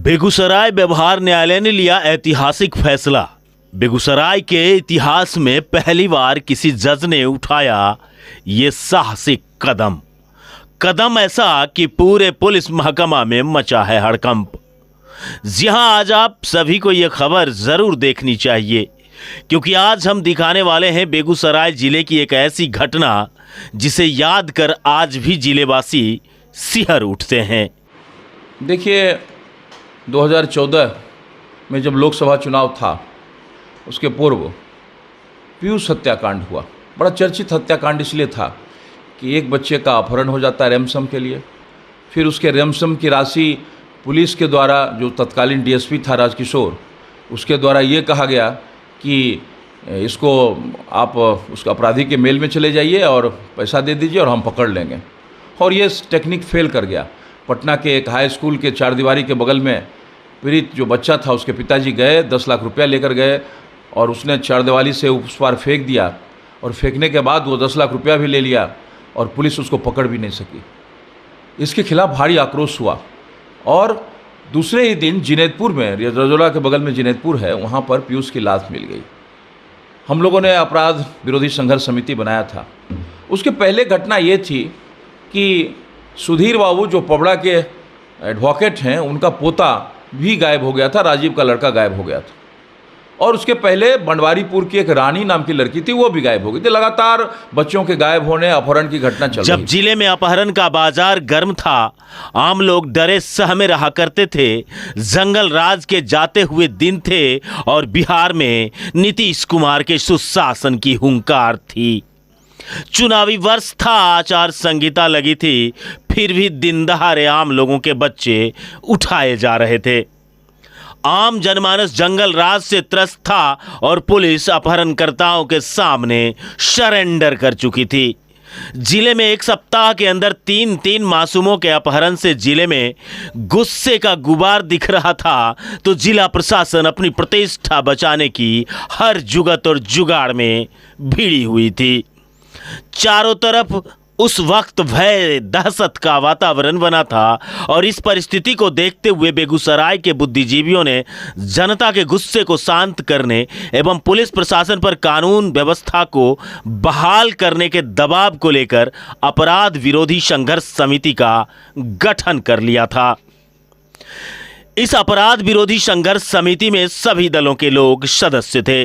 बेगूसराय व्यवहार न्यायालय ने लिया ऐतिहासिक फैसला। बेगूसराय के इतिहास में पहली बार किसी जज ने उठाया ये साहसिक कदम ऐसा कि पूरे पुलिस महकमा में मचा है हड़कंप। जी हां, आज आप सभी को यह खबर जरूर देखनी चाहिए, क्योंकि आज हम दिखाने वाले हैं बेगूसराय जिले की एक ऐसी घटना जिसे याद कर आज भी जिलेवासी सिहर उठते हैं। देखिए, 2014 में जब लोकसभा चुनाव था, उसके पूर्व पीयूष हत्याकांड हुआ। बड़ा चर्चित हत्याकांड इसलिए था कि एक बच्चे का अपहरण हो जाता है रैंसम के लिए। फिर उसके रैंसम की राशि पुलिस के द्वारा, जो तत्कालीन डीएसपी था राजकिशोर, उसके द्वारा ये कहा गया कि इसको आप उस अपराधी के मेल में चले जाइए और पैसा दे दीजिए और हम पकड़ लेंगे। और ये टेक्निक फेल कर गया। पटना के एक हाई स्कूल के चारदीवारी के बगल में पीड़ित जो बच्चा था, उसके पिताजी गए, 10 लाख रुपया लेकर गए और उसने चारदीवारी से उस पार फेंक दिया। और फेंकने के बाद वो 10 लाख रुपया भी ले लिया और पुलिस उसको पकड़ भी नहीं सकी। इसके खिलाफ भारी आक्रोश हुआ और दूसरे ही दिन जिनेतपुर में, रजौला के बगल में जिनेतपुर है, वहाँ पर पीयूष की लाश मिल गई। हम लोगों ने अपराध विरोधी संघर्ष समिति बनाया था। उसके पहले घटना ये थी कि सुधीर बाबू, जो पबड़ा के एडवोकेट हैं, उनका पोता भी गायब हो गया था, राजीव का लड़का गायब हो गया था। और उसके पहले बनवारीपुर की एक रानी नाम की लड़की थी, वो भी गायब हो गई थी। लगातार बच्चों के गायब होने, अपहरण की घटना चल रही। जब जिले में अपहरण का बाजार गर्म था, आम लोग डरे सहमे रहा करते थे। जंगल राज के जाते हुए दिन थे और बिहार में नीतीश कुमार के सुशासन की हुंकार थी। चुनावी वर्ष था, आचार संहिता लगी थी, फिर भी दिन दहाड़े आम लोगों के बच्चे उठाए जा रहे थे। आम जनमानस जंगल राज से त्रस्त था और पुलिस अपहरणकर्ताओं के सामने सरेंडर कर चुकी थी। जिले में एक सप्ताह के अंदर 3 मासूमों के अपहरण से जिले में गुस्से का गुबार दिख रहा था, तो जिला प्रशासन अपनी प्रतिष्ठा बचाने की हर जुगत और जुगाड़ में भिड़ी हुई थी। चारों तरफ उस वक्त भय दहशत का वातावरण बना था और इस परिस्थिति को देखते हुए बेगूसराय के बुद्धिजीवियों ने जनता के गुस्से को शांत करने एवं पुलिस प्रशासन पर कानून व्यवस्था को बहाल करने के दबाव को लेकर अपराध विरोधी संघर्ष समिति का गठन कर लिया था। इस अपराध विरोधी संघर्ष समिति में सभी दलों के लोग सदस्य थे।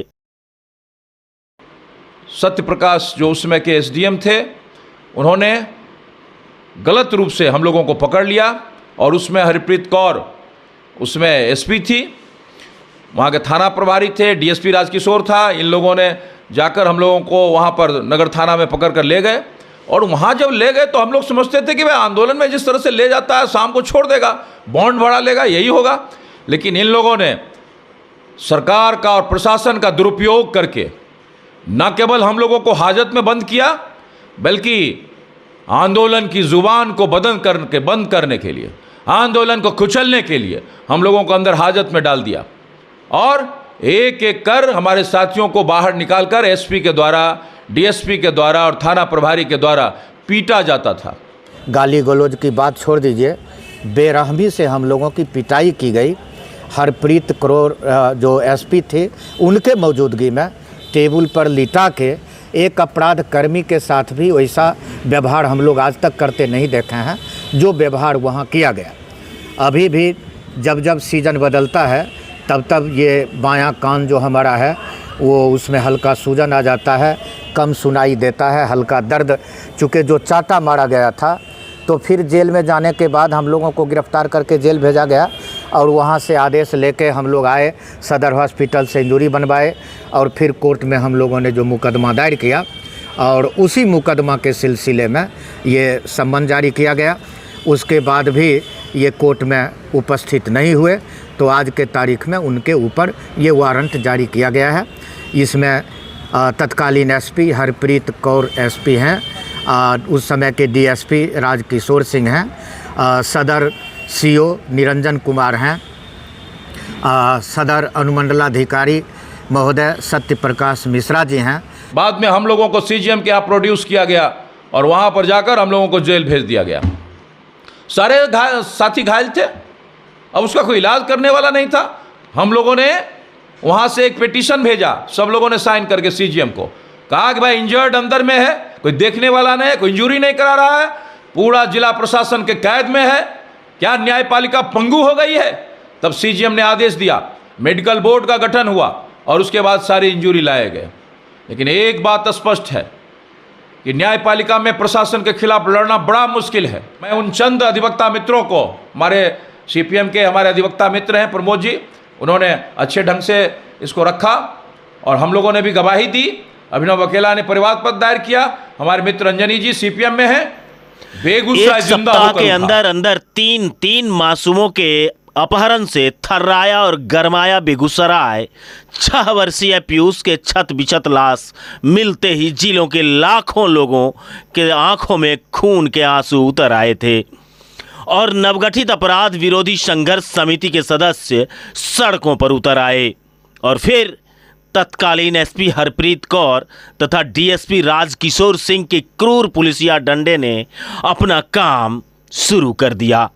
सत्यप्रकाश, जो उस समय के एसडीएम थे, उन्होंने गलत रूप से हम लोगों को पकड़ लिया और उसमें हरप्रीत कौर, उसमें एसपी थी, वहाँ के थाना प्रभारी थे, डीएसपी राजकिशोर था। इन लोगों ने जाकर हम लोगों को वहाँ पर नगर थाना में पकड़ कर ले गए। और वहाँ जब ले गए तो हम लोग समझते थे कि भाई आंदोलन में जिस तरह से ले जाता है, शाम को छोड़ देगा, बॉन्ड बढ़ा लेगा, यही होगा। लेकिन इन लोगों ने सरकार का और प्रशासन का दुरुपयोग करके न केवल हम लोगों को हाजत में बंद किया, बल्कि आंदोलन की जुबान को बंद करने के लिए, आंदोलन को कुचलने के लिए हम लोगों को अंदर हाजत में डाल दिया। और एक एक कर हमारे साथियों को बाहर निकालकर एसपी के द्वारा, डीएसपी के द्वारा और थाना प्रभारी के द्वारा पीटा जाता था। गाली गलौज की बात छोड़ दीजिए, बेरहमी से हम लोगों की पिटाई की गई। हरप्रीत कौर जो एसपी थे, उनके मौजूदगी में टेबल पर लिटा के एक अपराध कर्मी के साथ भी वैसा व्यवहार हम लोग आज तक करते नहीं देखे हैं जो व्यवहार वहाँ किया गया। अभी भी जब सीज़न बदलता है तब ये बायां कान जो हमारा है वो उसमें हल्का सूजन आ जाता है, कम सुनाई देता है, हल्का दर्द। चूँकि जो चाटा मारा गया था, तो फिर जेल में जाने के बाद हम लोगों को गिरफ्तार करके जेल भेजा गया और वहाँ से आदेश लेके हम लोग आए, सदर हॉस्पिटल से इंजरी बनवाए और फिर कोर्ट में हम लोगों ने जो मुकदमा दायर किया और उसी मुकदमा के सिलसिले में ये सम्मन जारी किया गया। उसके बाद भी ये कोर्ट में उपस्थित नहीं हुए, तो आज के तारीख में उनके ऊपर ये वारंट जारी किया गया है। इसमें तत्कालीन एसपी हरप्रीत कौर एसपी हैं, उस समय के डीएसपी राजकिशोर सिंह हैं, सदर सीओ निरंजन कुमार हैं, सदर अनुमंडलाधिकारी महोदय सत्यप्रकाश मिश्रा जी हैं। बाद में हम लोगों को सीजीएम के यहाँ प्रोड्यूस किया गया और वहाँ पर जाकर हम लोगों को जेल भेज दिया गया। सारे साथी घायल थे, अब उसका कोई इलाज करने वाला नहीं था। हम लोगों ने वहाँ से एक पिटीशन भेजा, सब लोगों ने साइन करके सीजीएम को, कहा कि भाई इंजर्ड अंदर में है, कोई देखने वाला नहीं है, कोई इंजरी नहीं करा रहा है, पूरा जिला प्रशासन के कैद में है, क्या न्यायपालिका पंगु हो गई है? तब सीजीएम ने आदेश दिया, मेडिकल बोर्ड का गठन हुआ और उसके बाद सारे इंजरी लाए गए। लेकिन एक बात स्पष्ट है कि न्यायपालिका में प्रशासन के खिलाफ लड़ना बड़ा मुश्किल है। मैं उन चंद अधिवक्ता मित्रों को, हमारे सीपीएम के हमारे अधिवक्ता मित्र हैं प्रमोद जी, उन्होंने अच्छे ढंग से इसको रखा और हम लोगों ने भी गवाही दी। अभिनव अकेला ने परिवाद पत्र दायर किया, हमारे मित्र रंजनी जी सीपीएम में हैं। बेगूसराय एक जिंदा सप्ताह होकर के उठा। अंदर अंदर तीन मासूमों के अपहरण से थर्राया और गरमाया बेगूसराय। 6 वर्षीय पीयूष के छत बिछत लाश मिलते ही जिलों के लाखों लोगों के आंखों में खून के आंसू उतर आए थे और नवगठित अपराध विरोधी संघर्ष समिति के सदस्य सड़कों पर उतर आए। और फिर तत्कालीन एसपी हरप्रीत कौर तथा डीएसपी राजकिशोर सिंह के क्रूर पुलिसिया डंडे ने अपना काम शुरू कर दिया।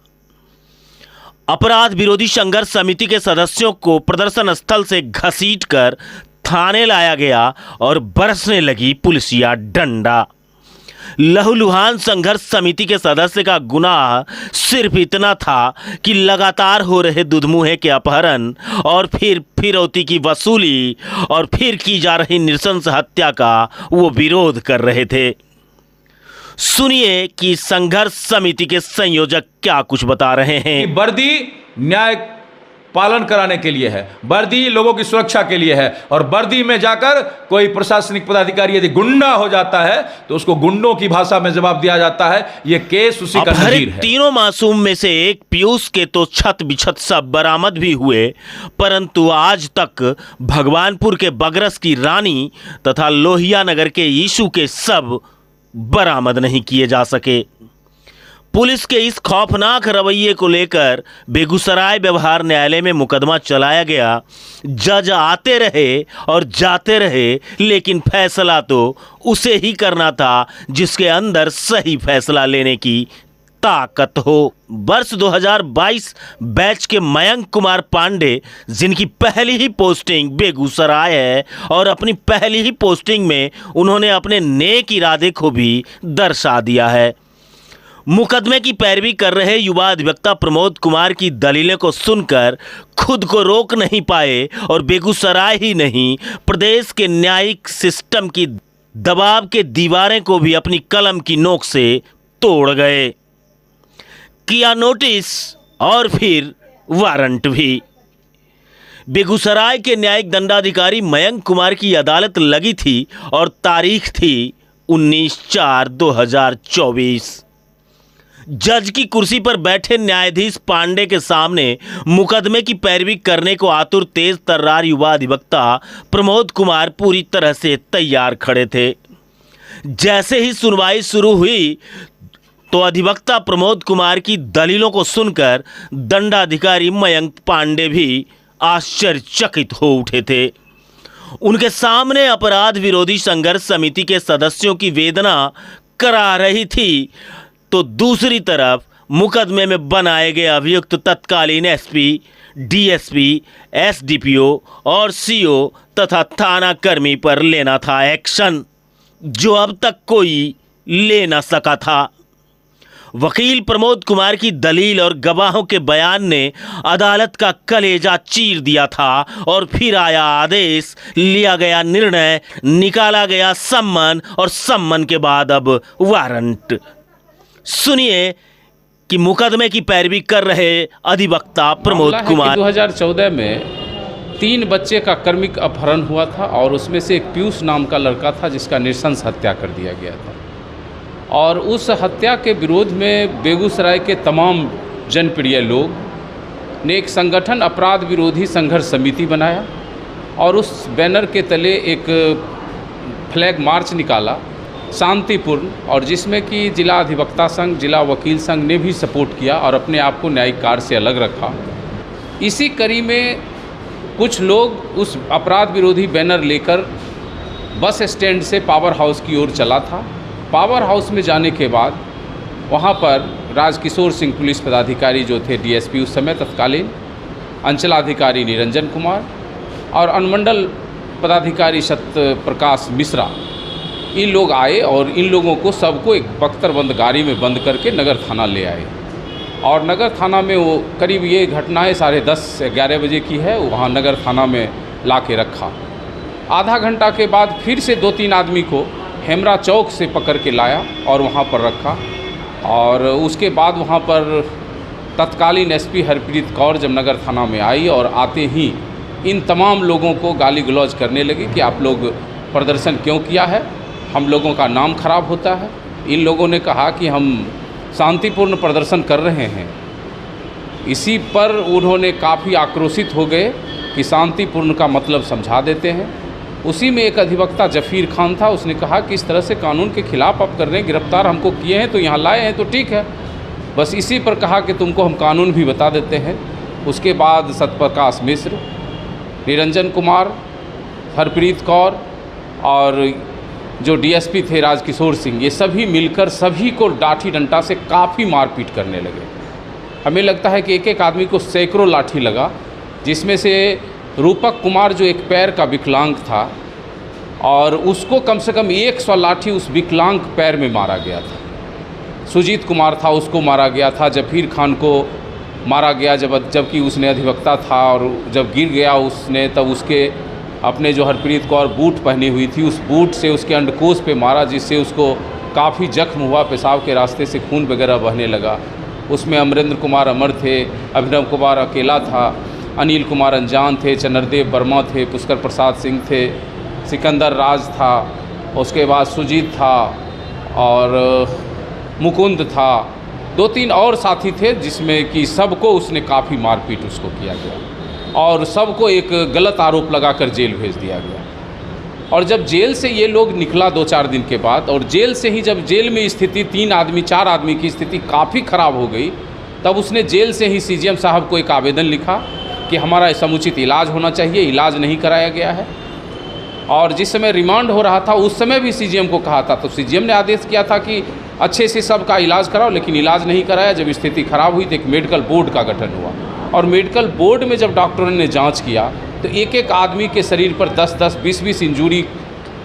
अपराध विरोधी संघर्ष समिति के सदस्यों को प्रदर्शन स्थल से घसीटकर थाने लाया गया और बरसने लगी पुलिसिया डंडा। लहूलुहान संघर्ष समिति के सदस्य का गुनाह सिर्फ इतना था कि लगातार हो रहे दुधमुहे के अपहरण और फिर फिरौती की वसूली और फिर की जा रही नृशंस हत्या का वो विरोध कर रहे थे। सुनिए कि संघर्ष समिति के संयोजक क्या कुछ बता रहे हैं। वर्दी न्याय पालन कराने के लिए है, वर्दी लोगों की सुरक्षा के लिए है, और वर्दी में जाकर कोई प्रशासनिक पदाधिकारी यदि गुंडा हो जाता है तो उसको गुंडों की भाषा में जवाब दिया जाता है। ये केस उसी का नजीर है। तीनों मासूम में से एक पीयूष के तो छत बिछत सब बरामद भी हुए, परंतु आज तक भगवानपुर के बगरस की रानी तथा लोहिया नगर के यीशु के सब बरामद नहीं किए जा सके। पुलिस के इस खौफनाक रवैये को लेकर बेगूसराय व्यवहार न्यायालय में मुकदमा चलाया गया। जज आते रहे और जाते रहे, लेकिन फैसला तो उसे ही करना था जिसके अंदर सही फैसला लेने की ताकत हो। वर्ष 2022 बैच के मयंक कुमार पांडे, जिनकी पहली ही पोस्टिंग बेगूसराय है और अपनी पहली ही पोस्टिंग में उन्होंने अपने नेक इरादे को भी दर्शा दिया है। मुकदमे की पैरवी कर रहे युवा अधिवक्ता प्रमोद कुमार की दलीलें को सुनकर खुद को रोक नहीं पाए और बेगूसराय ही नहीं, प्रदेश के न्यायिक सिस्टम की दबाव के दीवारें को भी अपनी कलम की नोक से तोड़ गए। किया नोटिस और फिर वारंट भी। बेगूसराय के न्यायिक दंडाधिकारी मयंक कुमार की अदालत लगी थी और तारीख थी 19/4/2024। जज की कुर्सी पर बैठे न्यायाधीश पांडे के सामने मुकदमे की पैरवी करने को आतुर तेज तर्रार युवा अधिवक्ता प्रमोद कुमार पूरी तरह से तैयार खड़े थे। जैसे ही सुनवाई शुरू हुई तो अधिवक्ता प्रमोद कुमार की दलीलों को सुनकर दंडाधिकारी मयंक पांडे भी आश्चर्यचकित हो उठे थे। उनके सामने अपराध विरोधी संघर्ष समिति के सदस्यों की वेदना करा रही थी, तो दूसरी तरफ मुकदमे में बनाए गए अभियुक्त तत्कालीन एसपी, डीएसपी, एसडीपीओ और सीओ तथा थाना कर्मी पर लेना था एक्शन, जो अब तक कोई ले न सका था। वकील प्रमोद कुमार की दलील और गवाहों के बयान ने अदालत का कलेजा चीर दिया था और फिर आया आदेश, लिया गया निर्णय, निकाला गया सम्मन और सम्मन के बाद अब वारंट। सुनिए कि मुकदमे की पैरवी कर रहे अधिवक्ता प्रमोद कुमार। 2014 में 3 बच्चे का कर्मिक अपहरण हुआ था और उसमें से एक पीयूष नाम का लड़का था जिसका नृशंस हत्या कर दिया गया था। और उस हत्या के विरोध में बेगूसराय के तमाम जनप्रिय लोग ने एक संगठन अपराध विरोधी संघर्ष समिति बनाया और उस बैनर के तले एक फ्लैग मार्च निकाला शांतिपूर्ण, और जिसमें कि जिला अधिवक्ता संघ, जिला वकील संघ ने भी सपोर्ट किया और अपने आप को न्यायिक कार्य से अलग रखा। इसी कड़ी में कुछ लोग उस अपराध विरोधी बैनर लेकर बस स्टैंड से पावर हाउस की ओर चला था। पावर हाउस में जाने के बाद वहाँ पर राजकिशोर सिंह पुलिस पदाधिकारी जो थे डीएसपी उस समय तत्कालीन, अंचलाधिकारी निरंजन कुमार और अनुमंडल पदाधिकारी सत्य प्रकाश मिश्रा, इन लोग आए और इन लोगों को सबको एक बख्तरबंद गाड़ी में बंद करके नगर थाना ले आए। और नगर थाना में वो करीब ये घटनाएं 10:30 से 11 बजे की है, वहाँ नगर थाना में ला के रखा। आधा घंटा के बाद फिर से 2-3 आदमी को हेमरा चौक से पकड़ के लाया और वहाँ पर रखा। और उसके बाद वहाँ पर तत्कालीन एसपी हरप्रीत कौर जब नगर थाना में आई और आते ही इन तमाम लोगों को गाली गलौज करने लगे कि आप लोग प्रदर्शन क्यों किया है, हम लोगों का नाम खराब होता है। इन लोगों ने कहा कि हम शांतिपूर्ण प्रदर्शन कर रहे हैं। इसी पर उन्होंने काफ़ी आक्रोशित हो गए कि शांतिपूर्ण का मतलब समझा देते हैं। उसी में एक अधिवक्ता जफ़ीर खान था, उसने कहा कि इस तरह से कानून के खिलाफ आप कर रहे हैं, गिरफ्तार हमको किए हैं तो यहाँ लाए हैं तो ठीक है। बस इसी पर कहा कि तुमको हम कानून भी बता देते हैं। उसके बाद सत्यप्रकाश मिश्र, निरंजन कुमार, हरप्रीत कौर और जो डीएसपी थे राजकिशोर सिंह, ये सभी मिलकर सभी को लाठी डंडा से काफ़ी मारपीट करने लगे। हमें लगता है कि एक एक आदमी को सैकड़ों लाठी लगा, जिसमें से रूपक कुमार जो एक पैर का विकलांग था और उसको कम से कम 100 लाठी उस विकलांग पैर में मारा गया था। सुजीत कुमार था, उसको मारा गया था। जफ़ीर खान को मारा गया जबकि उसने अधिवक्ता था, और जब गिर गया उसने तब उसके अपने जो हरप्रीत कौर बूट पहनी हुई थी उस बूट से उसके अंडकोश पे मारा, जिससे उसको काफ़ी जख्म हुआ, पेशाब के रास्ते से खून वगैरह बहने लगा। उसमें अमरेंद्र कुमार अमर थे, अभिनव कुमार अकेला था, अनिल कुमार अनजान थे, चंद्रदेव वर्मा थे, पुष्कर प्रसाद सिंह थे, सिकंदर राज था, उसके बाद सुजीत था और मुकुंद था, 2-3 और साथी थे, जिसमें कि सबको उसने काफ़ी मारपीट उसको किया गया और सबको एक गलत आरोप लगाकर जेल भेज दिया गया। और जब जेल से ये लोग निकला 2-4 दिन के बाद, और जेल से ही जब जेल में स्थिति 4 आदमी की स्थिति काफ़ी ख़राब हो गई, तब उसने जेल से ही सीजीएम साहब को एक आवेदन लिखा कि हमारा समुचित इलाज होना चाहिए, इलाज नहीं कराया गया है। और जिस समय रिमांड हो रहा था उस समय भी सीजीएम को कहा था, तो सीजीएम ने आदेश किया था कि अच्छे से सबका इलाज कराओ, लेकिन इलाज नहीं कराया। जब स्थिति खराब हुई तो एक मेडिकल बोर्ड का गठन हुआ, और मेडिकल बोर्ड में जब डॉक्टरों ने जांच किया तो एक एक आदमी के शरीर पर 10-10, 20-20 इंजरी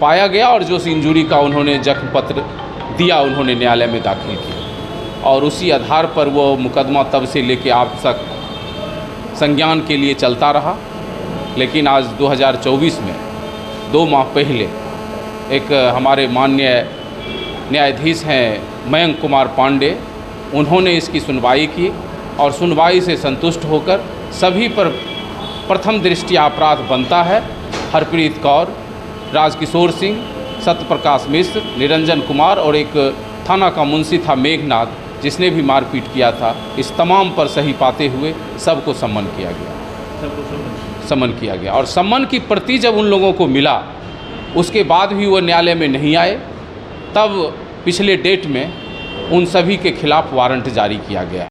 पाया गया, और जो उस इंजरी का उन्होंने जख्म पत्र दिया, उन्होंने न्यायालय में दाखिल किया। और उसी आधार पर वो मुकदमा तब से लेके आप तक संज्ञान के लिए चलता रहा। लेकिन आज 2024 में 2 माह पहले एक हमारे माननीय न्यायाधीश हैं मयंक कुमार पांडे, उन्होंने इसकी सुनवाई की और सुनवाई से संतुष्ट होकर सभी पर प्रथम दृष्टया अपराध बनता है। हरप्रीत कौर, राजकिशोर सिंह, सत्यप्रकाश मिश्र, निरंजन कुमार और एक थाना का मुंशी था मेघनाथ, जिसने भी मारपीट किया था, इस तमाम पर सही पाते हुए सबको सम्मन किया गया। और सम्मन की प्रति जब उन लोगों को मिला, उसके बाद भी वो न्यायालय में नहीं आए, तब पिछले डेट में उन सभी के खिलाफ वारंट जारी किया गया।